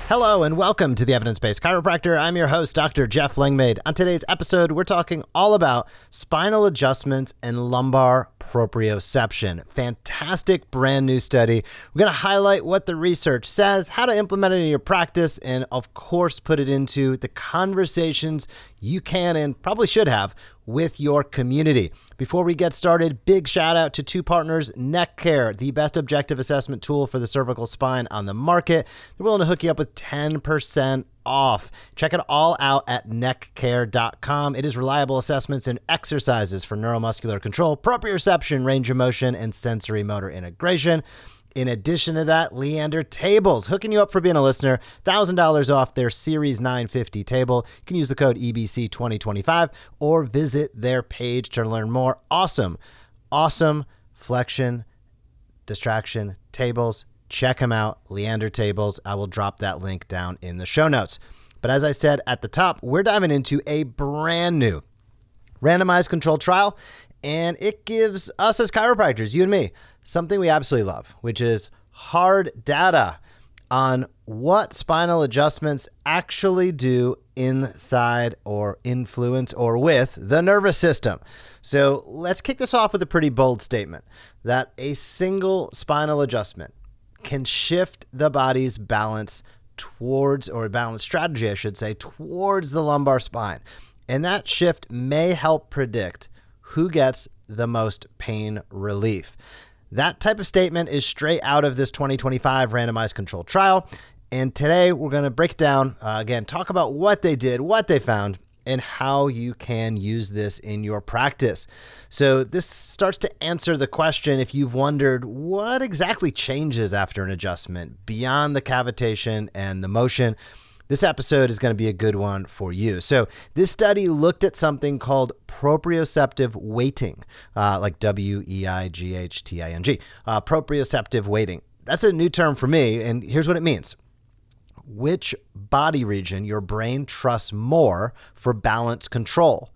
Hello and welcome to the Evidence-Based Chiropractor. I'm your host, Dr. Jeff Langmaid. On today's episode, we're talking all about spinal adjustments and lumbar proprioception. Fantastic brand new study. We're going to highlight what the research says, how to implement it in your practice, and of course, put it into the conversations you can and probably should have with your community. Before we get started, big shout out to two partners, Neck Care, the best objective assessment tool for the cervical spine on the market. They're willing to hook you up with 10% off. Check it all out at neckcare.com. It is reliable assessments and exercises for neuromuscular control, proprioception, range of motion, and sensory motor integration. In addition to that, Leander Tables, hooking you up for being a listener, $1,000 off their Series 950 table. You can use the code EBC2025 or visit their page to learn more. Awesome flexion, distraction tables. Check them out, Leander Tables. I will drop that link down in the show notes. But as I said at the top, we're diving into a brand new randomized controlled trial, and it gives us as chiropractors, you and me, something we absolutely love, which is hard data on what spinal adjustments actually do inside or influence or with the nervous system. So let's kick this off with a pretty bold statement that a single spinal adjustment can shift the body's balance towards, or balance strategy, I should say, towards the lumbar spine. And that shift may help predict who gets the most pain relief. That type of statement is straight out of this 2025 randomized controlled trial. And today we're going to break down, again, talk about what they did, what they found, and how you can use this in your practice. So this starts to answer the question, if you've wondered what exactly changes after an adjustment beyond the cavitation and the motion, this episode is going to be a good one for you. So this study looked at something called proprioceptive weighting, like W-E-I-G-H-T-I-N-G, proprioceptive weighting. That's a new term for me, and here's what it means. Which body region your brain trusts more for balance control?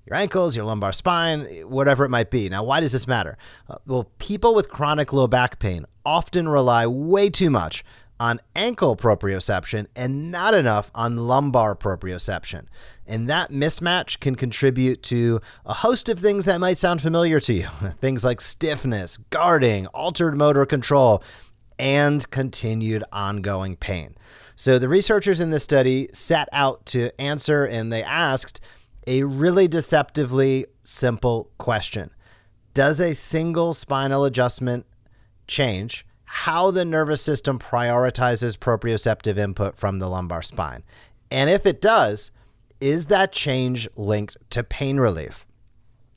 Your ankles, your lumbar spine, whatever it might be. Now, why does this matter? Well, people with chronic low back pain often rely way too much on ankle proprioception and not enough on lumbar proprioception. And that mismatch can contribute to a host of things that might sound familiar to you. Things like stiffness, guarding, altered motor control, and continued ongoing pain. So the researchers in this study set out to answer, and they asked a really deceptively simple question. Does a single spinal adjustment change how the nervous system prioritizes proprioceptive input from the lumbar spine? And if it does, is that change linked to pain relief?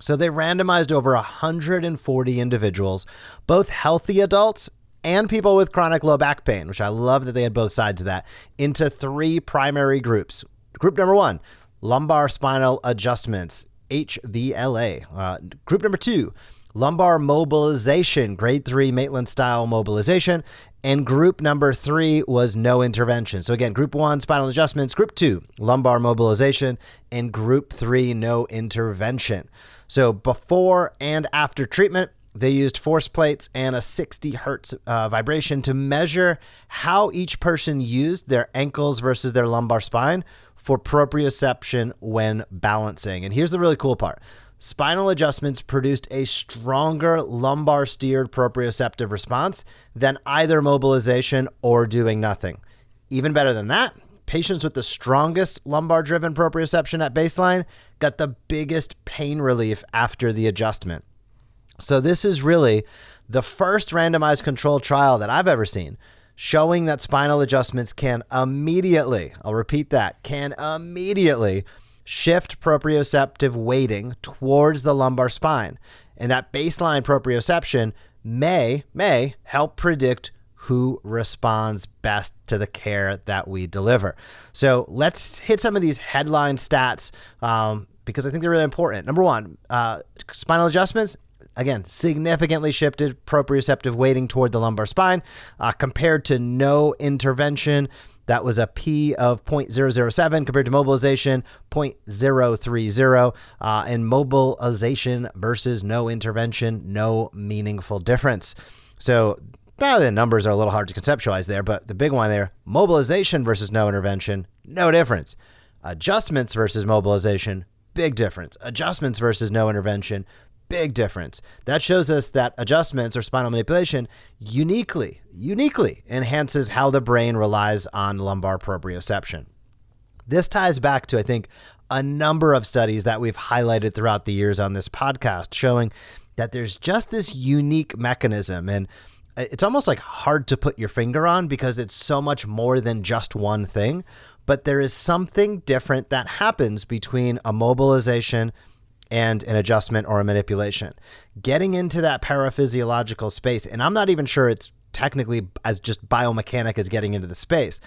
So they randomized over 140 individuals, both healthy adults and people with chronic low back pain, which I love that they had both sides of that, into three primary groups. Group number one, lumbar spinal adjustments, HVLA. Group number two, lumbar mobilization, grade 3 Maitland-style mobilization. And group number 3 was no intervention. So again, group 1, spinal adjustments, group 2, lumbar mobilization, and group 3, no intervention. So before and after treatment, they used force plates and a 60 hertz vibration to measure how each person used their ankles versus their lumbar spine for proprioception when balancing. And here's the really cool part. Spinal adjustments produced a stronger lumbar steered proprioceptive response than either mobilization or doing nothing. Even better than that, patients with the strongest lumbar driven proprioception at baseline got the biggest pain relief after the adjustment. So this is really the first randomized controlled trial that I've ever seen showing that spinal adjustments can immediately, I'll repeat that, can immediately shift proprioceptive weighting towards the lumbar spine. And that baseline proprioception may help predict who responds best to the care that we deliver. So let's hit some of these headline stats because I think they're really important. Number one, spinal adjustments, again, significantly shifted proprioceptive weighting toward the lumbar spine compared to no intervention. That was a P of 0.007 compared to mobilization 0.030, and mobilization versus no intervention, no meaningful difference. So Now, the numbers are a little hard to conceptualize there, but the big one there, mobilization versus no intervention, no difference. Adjustments versus mobilization, big difference. Adjustments versus no intervention, big difference. That shows us that adjustments or spinal manipulation uniquely enhances how the brain relies on lumbar proprioception. This ties back to, I think, a number of studies that we've highlighted throughout the years on this podcast, showing that there's just this unique mechanism. And it's almost like hard to put your finger on because it's so much more than just one thing. But there is something different that happens between a mobilization and an adjustment or a manipulation. Getting into that paraphysiological space, and I'm not even sure it's technically as just biomechanic as getting into the space.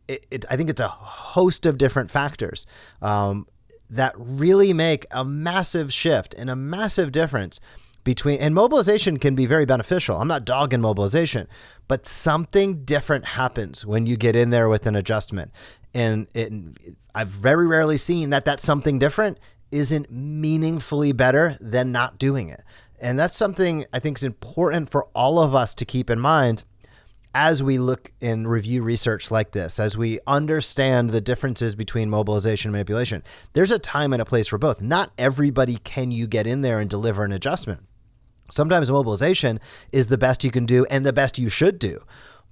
I think it's a host of different factors that really make a massive shift and a massive difference between, and mobilization can be very beneficial. I'm not dogging mobilization, but something different happens when you get in there with an adjustment. And I've very rarely seen that something different isn't meaningfully better than not doing it. And that's something I think is important for all of us to keep in mind as we look and review research like this, as we understand the differences between mobilization and manipulation. There's a time and a place for both. Not everybody can you get in there and deliver an adjustment. Sometimes mobilization is the best you can do and the best you should do.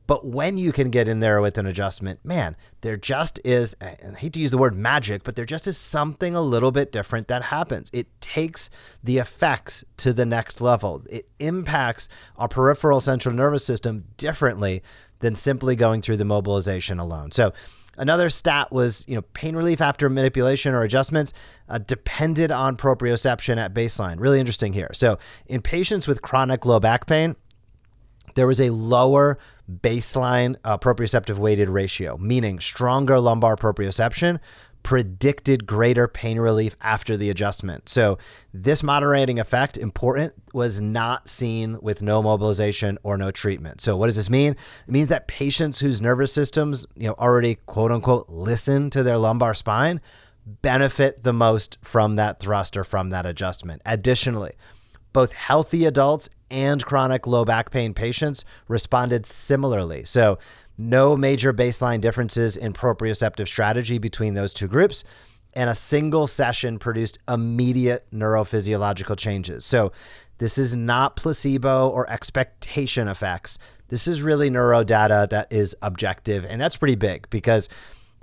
But when you can get in there with an adjustment, man, there just is, I hate to use the word magic, but there just is something a little bit different that happens. It takes the effects to the next level. It impacts our peripheral central nervous system differently than simply going through the mobilization alone. So another stat was, pain relief after manipulation or adjustments depended on proprioception at baseline. Really interesting here. So in patients with chronic low back pain, there was a lower baseline proprioceptive weighted ratio, meaning stronger lumbar proprioception predicted greater pain relief after the adjustment. So this moderating effect, important, was not seen with no mobilization or no treatment. So what does this mean? It means that patients whose nervous systems, already quote unquote listen to their lumbar spine benefit the most from that thrust or from that adjustment. Additionally, both healthy adults and chronic low back pain patients responded similarly. So no major baseline differences in proprioceptive strategy between those two groups, and a single session produced immediate neurophysiological changes. So this is not placebo or expectation effects. This is really neuro data that is objective, and that's pretty big because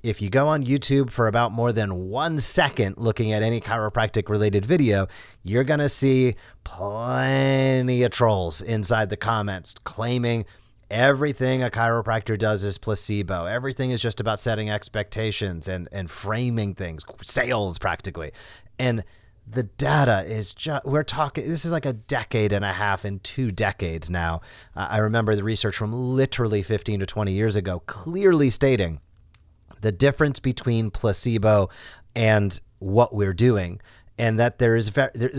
if you go on YouTube for about more than 1 second looking at any chiropractic related video, you're going to see plenty of trolls inside the comments claiming everything a chiropractor does is placebo. Everything is just about setting expectations and framing things, sales practically. And the data is just, we're talking, this is like a decade and a half and 2 decades now. I remember the research from literally 15 to 20 years ago clearly stating the difference between placebo and what we're doing, and that there's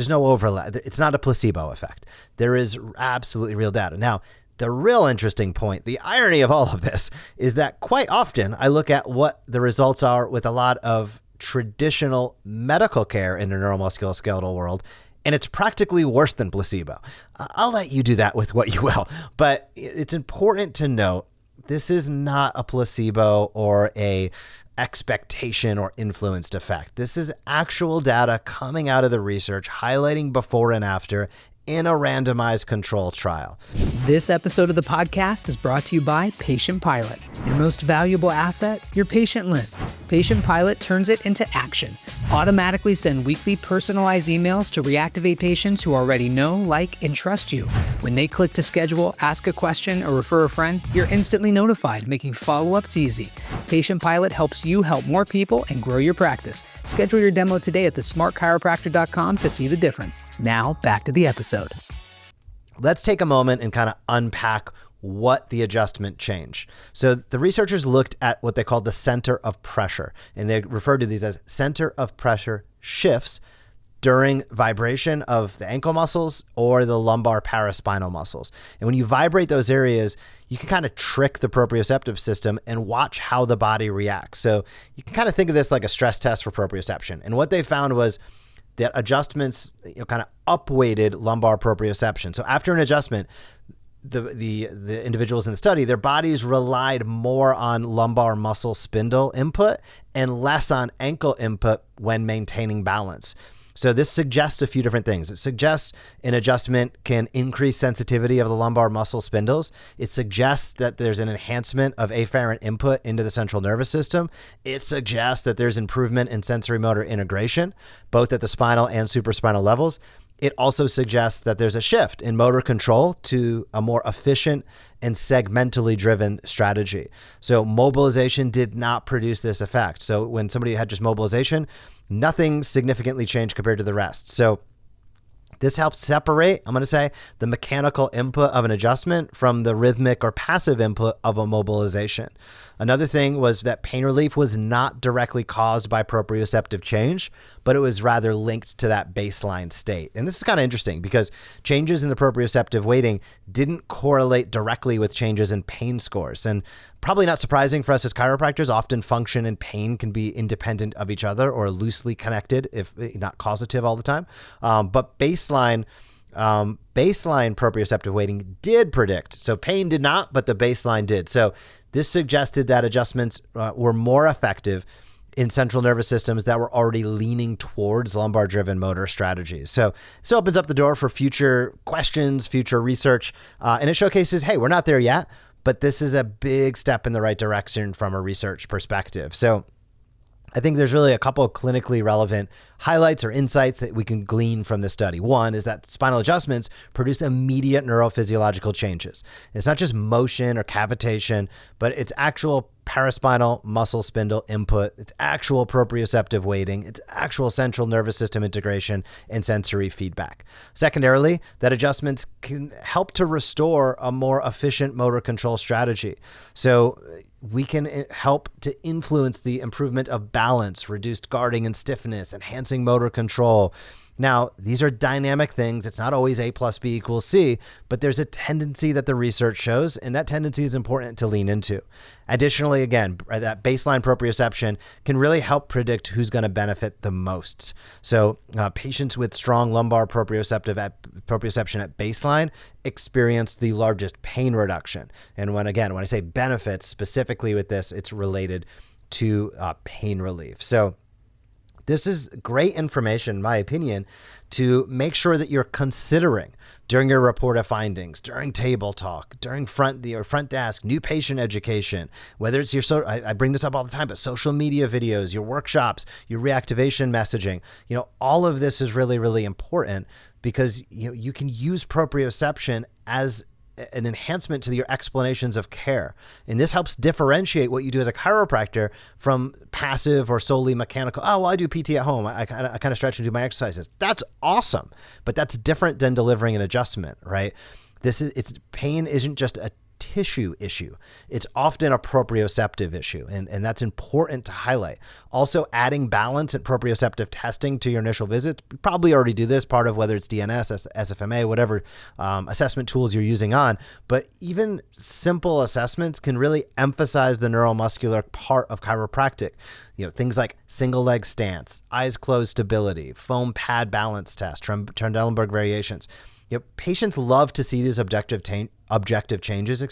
no overlap. It's not a placebo effect. There is absolutely real data. Now, the real interesting point, the irony of all of this, is that quite often I look at what the results are with a lot of traditional medical care in the neuromusculoskeletal world, and it's practically worse than placebo. I'll let you do that with what you will, but it's important to note this is not a placebo or a expectation or influenced effect. This is actual data coming out of the research highlighting before and after in a randomized control trial. This episode of the podcast is brought to you by Patient Pilot. Your most valuable asset, your patient list. Patient Pilot turns it into action. Automatically send weekly personalized emails to reactivate patients who already know, like, and trust you. When they click to schedule, ask a question, or refer a friend, you're instantly notified, making follow-ups easy. Patient Pilot helps you help more people and grow your practice. Schedule your demo today at thesmartchiropractor.com to see the difference. Now, back to the episode. Let's take a moment and kind of unpack what the adjustment changed. So the researchers looked at what they called the center of pressure, and they referred to these as center of pressure shifts during vibration of the ankle muscles or the lumbar paraspinal muscles. And when you vibrate those areas, you can kind of trick the proprioceptive system and watch how the body reacts. So you can kind of think of this like a stress test for proprioception. And what they found was that adjustments kind of upweighted lumbar proprioception. So after an adjustment, the individuals in the study, their bodies relied more on lumbar muscle spindle input and less on ankle input when maintaining balance. So this suggests a few different things. It suggests an adjustment can increase sensitivity of the lumbar muscle spindles. It suggests that there's an enhancement of afferent input into the central nervous system. It suggests that there's improvement in sensory motor integration, both at the spinal and supraspinal levels. It also suggests that there's a shift in motor control to a more efficient and segmentally driven strategy. So mobilization did not produce this effect. So when somebody had just mobilization, nothing significantly changed compared to the rest. So this helps separate, I'm going to say, the mechanical input of an adjustment from the rhythmic or passive input of a mobilization. Another thing was that pain relief was not directly caused by proprioceptive change, but it was rather linked to that baseline state. And this is kind of interesting because changes in the proprioceptive weighting didn't correlate directly with changes in pain scores. And probably not surprising for us as chiropractors, often function and pain can be independent of each other or loosely connected, if not causative all the time. But baseline proprioceptive weighting did predict. So pain did not, but the baseline did. So this suggested that adjustments were more effective in central nervous systems that were already leaning towards lumbar-driven motor strategies. So this opens up the door for future questions, future research, and it showcases, hey, we're not there yet, but this is a big step in the right direction from a research perspective. So I think there's really a couple of clinically relevant highlights or insights that we can glean from this study. One is that spinal adjustments produce immediate neurophysiological changes. It's not just motion or cavitation, but it's actual paraspinal muscle spindle input. It's actual proprioceptive weighting. It's actual central nervous system integration and sensory feedback. Secondarily, that adjustments can help to restore a more efficient motor control strategy. So we can help to influence the improvement of balance, reduced guarding and stiffness, enhancing motor control. Now, these are dynamic things. It's not always A plus B equals C, but there's a tendency that the research shows, and that tendency is important to lean into. Additionally, again, that baseline proprioception can really help predict who's going to benefit the most. So patients with strong lumbar proprioception at baseline experience the largest pain reduction. And when I say benefits, specifically with this, it's related to pain relief. So this is great information, in my opinion, to make sure that you're considering during your report of findings, during table talk, during front desk, new patient education, whether it's I bring this up all the time, but social media videos, your workshops, your reactivation messaging, all of this is really, really important because you can use proprioception as an enhancement to your explanations of care. And this helps differentiate what you do as a chiropractor from passive or solely mechanical. Oh, well, I do PT at home. I kind of stretch and do my exercises. That's awesome. But that's different than delivering an adjustment, right? Pain isn't just a tissue issue. It's often a proprioceptive issue, and that's important to highlight. Also, adding balance and proprioceptive testing to your initial visits. You probably already do this, part of whether it's DNS, SFMA, whatever assessment tools you're using on, but even simple assessments can really emphasize the neuromuscular part of chiropractic. Things like single leg stance, eyes closed stability, foam pad balance test, Trendelenburg variations. Patients love to see these objective changes,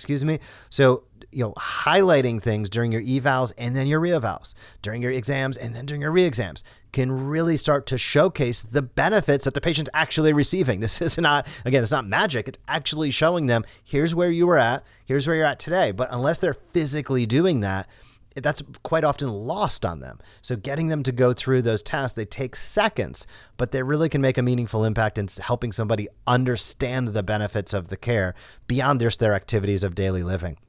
So, highlighting things during your evals and then your reevals, during your exams and then during your re-exams can really start to showcase the benefits that the patient's actually receiving. This is not, it's not magic. It's actually showing them, here's where you were at, here's where you're at today. But unless they're physically doing that, that's quite often lost on them. So getting them to go through those tasks, they take seconds, but they really can make a meaningful impact in helping somebody understand the benefits of the care beyond just their activities of daily living.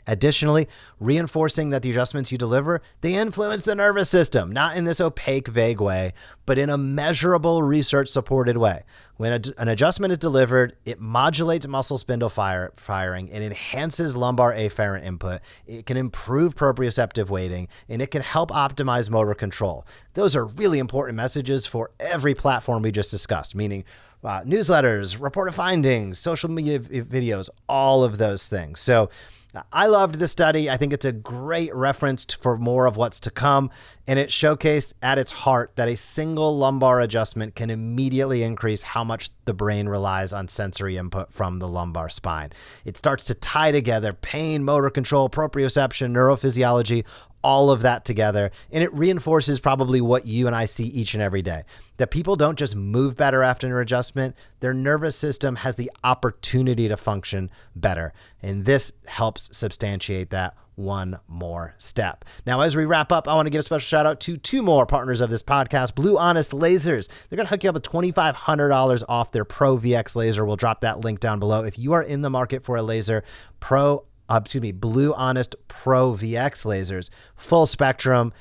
Additionally, reinforcing that the adjustments you deliver, they influence the nervous system, not in this opaque, vague way, but in a measurable, research-supported way. When an adjustment is delivered, it modulates muscle spindle firing, it enhances lumbar afferent input, it can improve proprioceptive weighting, and it can help optimize motor control. Those are really important messages for every platform we just discussed, meaning newsletters, report of findings, social media videos, all of those things. So I loved the study. I think it's a great reference for more of what's to come, and it showcased at its heart that a single lumbar adjustment can immediately increase how much the brain relies on sensory input from the lumbar spine. It starts to tie together pain, motor control, proprioception, neurophysiology, all of that together. And it reinforces probably what you and I see each and every day, that people don't just move better after an adjustment, their nervous system has the opportunity to function better. And this helps substantiate that one more step. Now, as we wrap up, I want to give a special shout out to two more partners of this podcast, Blue Honest Lasers. They're going to hook you up with $2,500 off their Pro VX laser. We'll drop that link down below. If you are in the market for a laser, Blue Honest Pro VX lasers, full spectrum.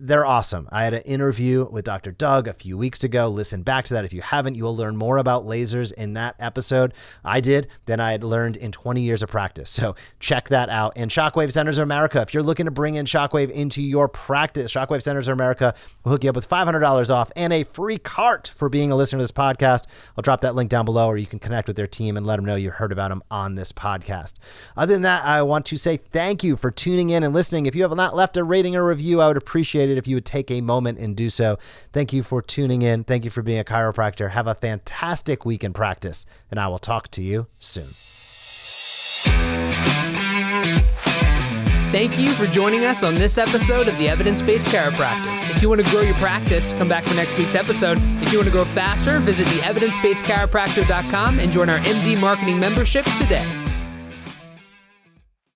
They're awesome. I had an interview with Dr. Doug a few weeks ago. Listen back to that. If you haven't, you will learn more about lasers in that episode. I did than I had learned in 20 years of practice. So check that out. And Shockwave Centers of America, if you're looking to bring in Shockwave into your practice, Shockwave Centers of America will hook you up with $500 off and a free cart for being a listener to this podcast. I'll drop that link down below, or you can connect with their team and let them know you heard about them on this podcast. Other than that, I want to say thank you for tuning in and listening. If you have not left a rating or review, I would appreciate it if you would take a moment and do so. Thank you for tuning in. Thank you for being a chiropractor. Have a fantastic week in practice, and I will talk to you soon. Thank you for joining us on this episode of the Evidence-Based Chiropractor. If you want to grow your practice, come back for next week's episode. If you want to grow faster, visit the evidencebasedchiropractor.com and join our MD Marketing membership today.